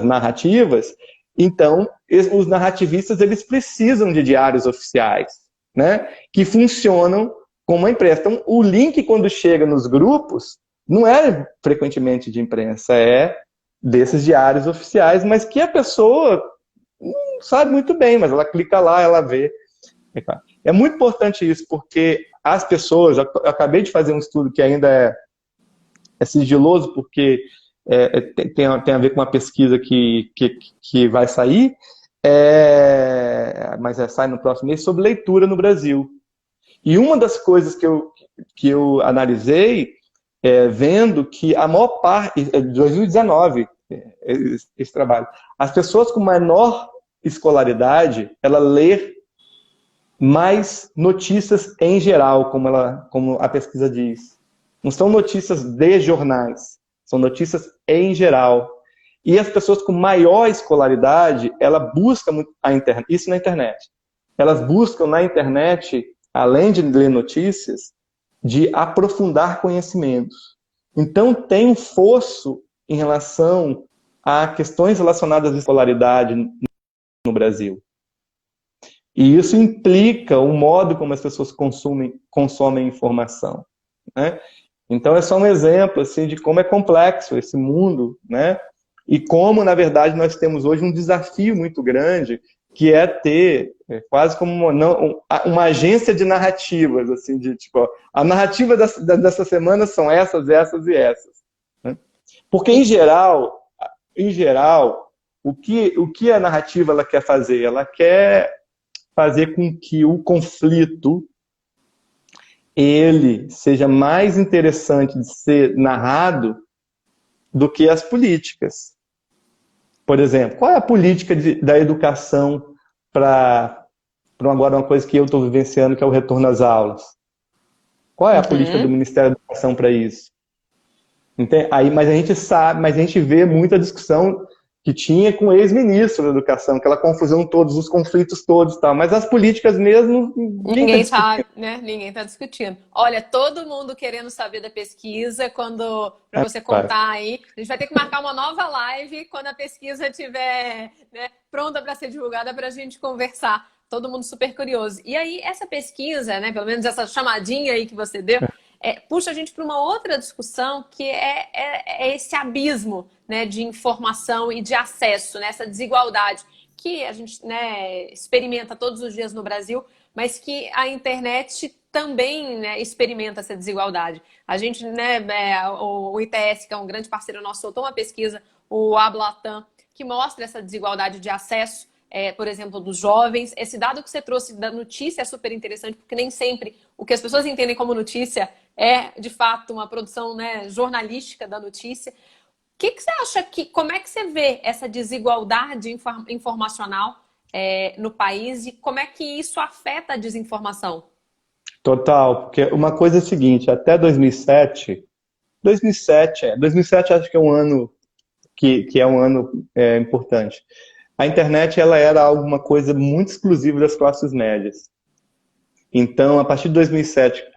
narrativas, então os narrativistas eles precisam de diários oficiais, né, que funcionam como uma imprensa. Então, o link, quando chega nos grupos, não é frequentemente de imprensa, é desses diários oficiais, mas que a pessoa não sabe muito bem, mas ela clica lá, ela vê. É muito importante isso, porque as pessoas, eu acabei de fazer um estudo que ainda é sigiloso, porque tem a ver com uma pesquisa que vai sair, mas sai no próximo mês, sobre leitura no Brasil. E uma das coisas que eu analisei, vendo que a maior parte, de 2019, esse trabalho, as pessoas com menor escolaridade, ela lê mais notícias em geral, como a pesquisa diz. Não são notícias de jornais, são notícias em geral. E as pessoas com maior escolaridade, ela busca isso na internet. Elas buscam na internet, além de ler notícias, de aprofundar conhecimentos. Então tem um fosso em relação a questões relacionadas à escolaridade no Brasil. E isso implica o modo como as pessoas consomem informação. Né? Então, é só um exemplo assim, de como é complexo esse mundo, né? E como, na verdade, nós temos hoje um desafio muito grande, que é ter quase como uma agência de narrativas, assim, de tipo, ó, a narrativa dessa semana são essas, essas e essas. Né? Porque, em geral, o que a narrativa ela quer fazer? Ela quer fazer com que o conflito ele seja mais interessante de ser narrado do que as políticas. Por exemplo, qual é a política da educação para agora uma coisa que eu estou vivenciando, que é o retorno às aulas? Qual é a política do Ministério da Educação para isso? Entende? Aí, mas a gente sabe, mas a gente vê muita discussão que tinha com o ex-ministro da Educação, aquela confusão todos, os conflitos todos e tal. Mas as políticas mesmo, ninguém sabe, né? Ninguém está discutindo. Olha, todo mundo querendo saber da pesquisa, para você contar aí. A gente vai ter que marcar uma nova live quando a pesquisa estiver, né, pronta para ser divulgada para a gente conversar. Todo mundo super curioso. E aí, essa pesquisa, né, pelo menos essa chamadinha aí que você deu, puxa a gente para uma outra discussão que é esse abismo, né, de informação e de acesso, né, essa desigualdade que a gente, né, experimenta todos os dias no Brasil, mas que a internet também, né, experimenta essa desigualdade. A gente, né, o ITS, que é um grande parceiro nosso, soltou uma pesquisa, o Ablatam, que mostra essa desigualdade de acesso, por exemplo, dos jovens. Esse dado que você trouxe da notícia é super interessante, porque nem sempre o que as pessoas entendem como notícia é, de fato, uma produção, né, jornalística da notícia. O que você acha como é que você vê essa desigualdade informacional no país e como é que isso afeta a desinformação? Total, porque uma coisa é a seguinte, até 2007 acho que é um ano que é um ano importante. A internet ela era alguma coisa muito exclusiva das classes médias. Então, a partir de 2007,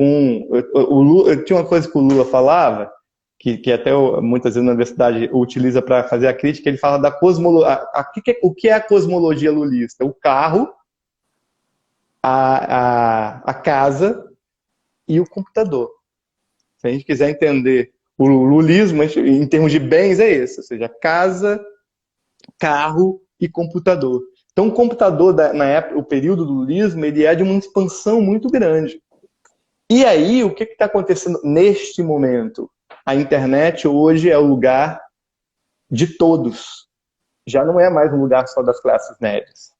tinha uma coisa que o Lula falava, que até muitas vezes na universidade utiliza para fazer a crítica, ele fala da cosmologia. O que é a cosmologia lulista? O carro, a casa e o computador. Se a gente quiser entender o lulismo, em termos de bens, é esse, ou seja, casa, carro e computador. Então, o computador, na época, o período do lulismo, ele é de uma expansão muito grande. E aí, o que está acontecendo neste momento? A internet hoje é o lugar de todos. Já não é mais um lugar só das classes médias.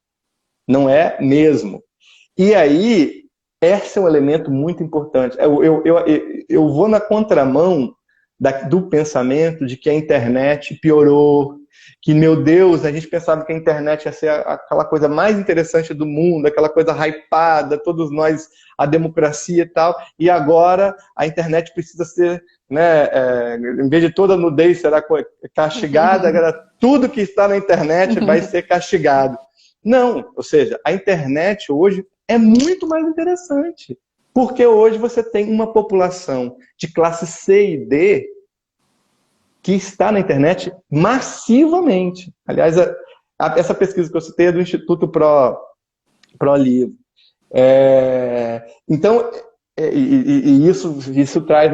Não é mesmo. E aí, esse é um elemento muito importante. Eu vou na contramão do pensamento de que a internet piorou, que, meu Deus, a gente pensava que a internet ia ser aquela coisa mais interessante do mundo, aquela coisa hypada, todos nós, a democracia e tal, e agora a internet precisa ser, né, em vez de toda nudez será castigada, agora tudo que está na internet vai ser castigado. Não, ou seja, a internet hoje é muito mais interessante, porque hoje você tem uma população de classe C e D que está na internet massivamente. Aliás, essa pesquisa que eu citei é do Instituto ProLivro. Então, isso traz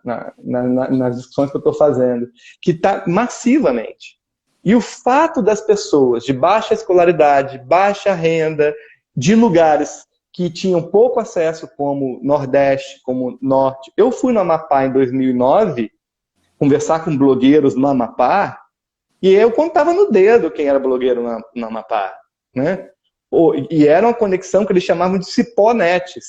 nas discussões que eu estou fazendo, que está massivamente. E o fato das pessoas de baixa escolaridade, baixa renda, de lugares que tinham pouco acesso, como Nordeste, como Norte. Eu fui no Amapá em 2009, conversar com blogueiros no Amapá, e eu contava no dedo quem era blogueiro no Amapá, né? E era uma conexão que eles chamavam de cipó-net,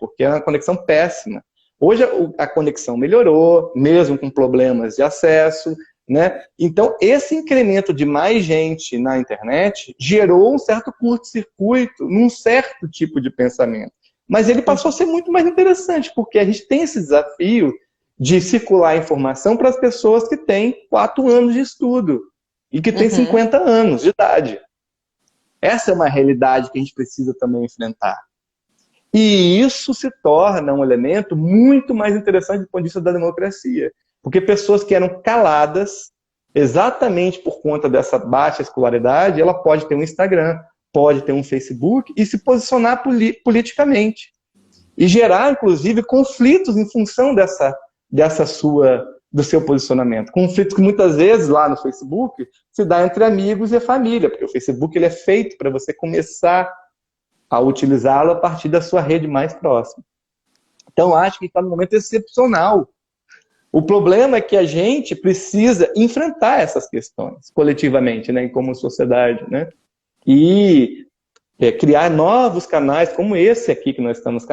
porque era uma conexão péssima. Hoje a conexão melhorou, mesmo com problemas de acesso, né? Então, esse incremento de mais gente na internet gerou um certo curto-circuito num certo tipo de pensamento. Mas ele passou a ser muito mais interessante, porque a gente tem esse desafio de circular informação para as pessoas que têm 4 anos de estudo e que têm 50 anos de idade. Essa é uma realidade que a gente precisa também enfrentar. E isso se torna um elemento muito mais interessante do ponto de vista da democracia. Porque pessoas que eram caladas, exatamente por conta dessa baixa escolaridade, ela pode ter um Instagram, pode ter um Facebook e se posicionar politicamente. E gerar, inclusive, conflitos em função dessa sua do seu posicionamento. Conflitos que muitas vezes lá no Facebook se dá entre amigos e família, porque o Facebook ele é feito para você começar a utilizá-lo a partir da sua rede mais próxima. Então, acho que está num momento excepcional. O problema é que a gente precisa enfrentar essas questões coletivamente, né, como sociedade, né, e criar novos canais, como esse aqui que nós estamos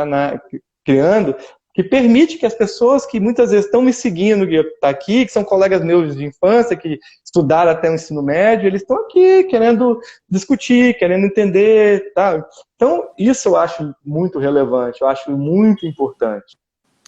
criando, que permite que as pessoas que muitas vezes estão me seguindo, que estão aqui, que são colegas meus de infância, que estudaram até o ensino médio, eles estão aqui querendo discutir, querendo entender. Tá? Então, isso eu acho muito relevante, eu acho muito importante.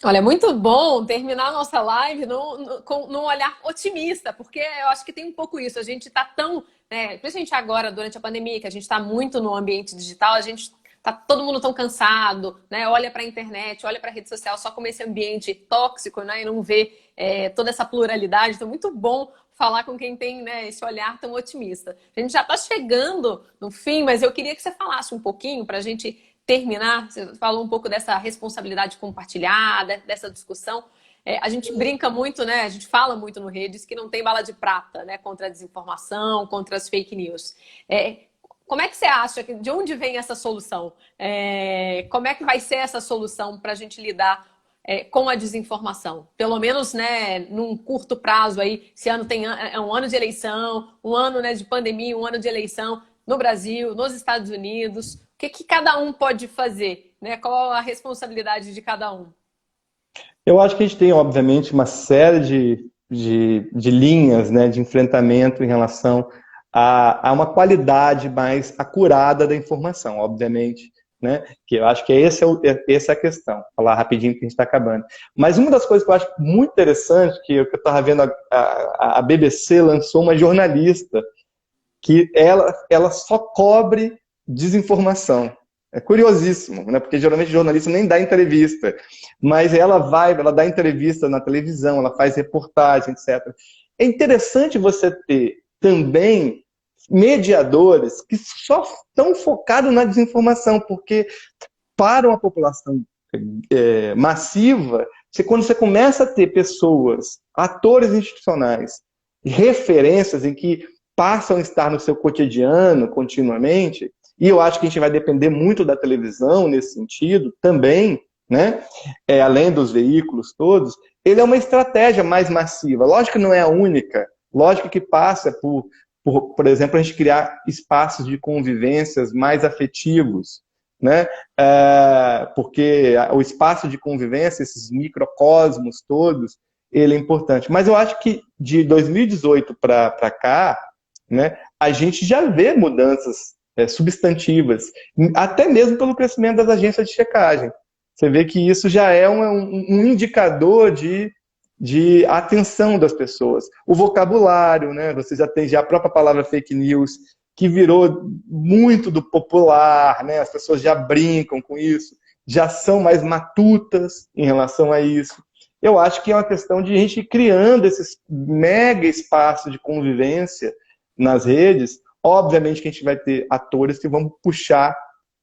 Olha, é muito bom terminar a nossa live num olhar otimista, porque eu acho que tem um pouco isso. A gente está tão, né, principalmente agora, durante a pandemia, que a gente está muito no ambiente digital, a gente tá todo mundo tão cansado, né? Olha para a internet, olha para a rede social só como esse ambiente tóxico, né? E não vê toda essa pluralidade. Então, muito bom falar com quem tem, né, esse olhar tão otimista. A gente já está chegando no fim, mas eu queria que você falasse um pouquinho para a gente terminar. Você falou um pouco dessa responsabilidade compartilhada, dessa discussão. A gente brinca muito, né? A gente fala muito no Redes que não tem bala de prata, né? Contra a desinformação, contra as fake news. Como é que você acha? De onde vem essa solução? Como é que vai ser essa solução para a gente lidar com a desinformação? Pelo menos, né, num curto prazo aí, esse ano é um ano de eleição, um ano, né, de pandemia, um ano de eleição no Brasil, nos Estados Unidos. O que cada um pode fazer? Né? Qual a responsabilidade de cada um? Eu acho que a gente tem, obviamente, uma série de linhas, né, de enfrentamento em relação a uma qualidade mais acurada da informação, obviamente, né, que eu acho que essa é a questão. Vou falar rapidinho que a gente está acabando. Mas uma das coisas que eu acho muito interessante, que eu estava vendo, a BBC lançou uma jornalista que ela só cobre desinformação. É curiosíssimo, né? Porque geralmente jornalista nem dá entrevista, mas ela dá entrevista na televisão, ela faz reportagem, etc. É interessante você ter também mediadores que só estão focados na desinformação, porque para uma população massiva, quando você começa a ter pessoas, atores institucionais, referências em que passam a estar no seu cotidiano continuamente, e eu acho que a gente vai depender muito da televisão nesse sentido também, né? Além dos veículos todos, ele é uma estratégia mais massiva. Lógico que não é a única, lógico que passa por exemplo, a gente criar espaços de convivências mais afetivos, né? Porque o espaço de convivência, esses microcosmos todos, ele é importante. Mas eu acho que de 2018 para cá, né, a gente já vê mudanças substantivas, até mesmo pelo crescimento das agências de checagem. Você vê que isso já é um indicador de atenção das pessoas. O vocabulário, né? Você já tem a própria palavra fake news, que virou muito do popular, né? As pessoas já brincam com isso, já são mais matutas em relação a isso. Eu acho que é uma questão de a gente ir criando esses mega espaços de convivência nas redes. Obviamente que a gente vai ter atores que vão puxar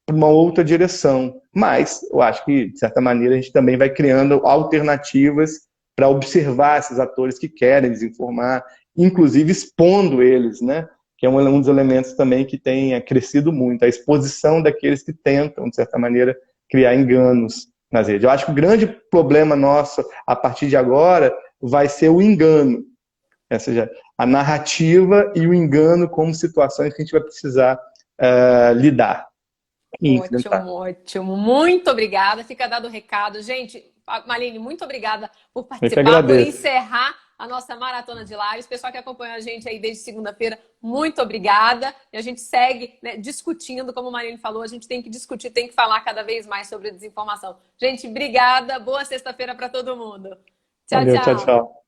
para uma outra direção, mas eu acho que, de certa maneira, a gente também vai criando alternativas para observar esses atores que querem desinformar, inclusive expondo eles, né? Que é um dos elementos também que tem crescido muito, a exposição daqueles que tentam, de certa maneira, criar enganos nas redes. Eu acho que o grande problema nosso, a partir de agora, vai ser o engano. Ou seja, a narrativa e o engano como situações que a gente vai precisar lidar. Ótimo, ótimo. Muito obrigada. Fica dado o recado. Gente, Marlene, muito obrigada por participar, por encerrar a nossa maratona de lives. Pessoal que acompanha a gente aí desde segunda-feira, muito obrigada. E a gente segue, né, discutindo, como a Marlene falou, a gente tem que discutir, tem que falar cada vez mais sobre desinformação. Gente, obrigada. Boa sexta-feira para todo mundo. Tchau, Valeu, tchau. Tchau.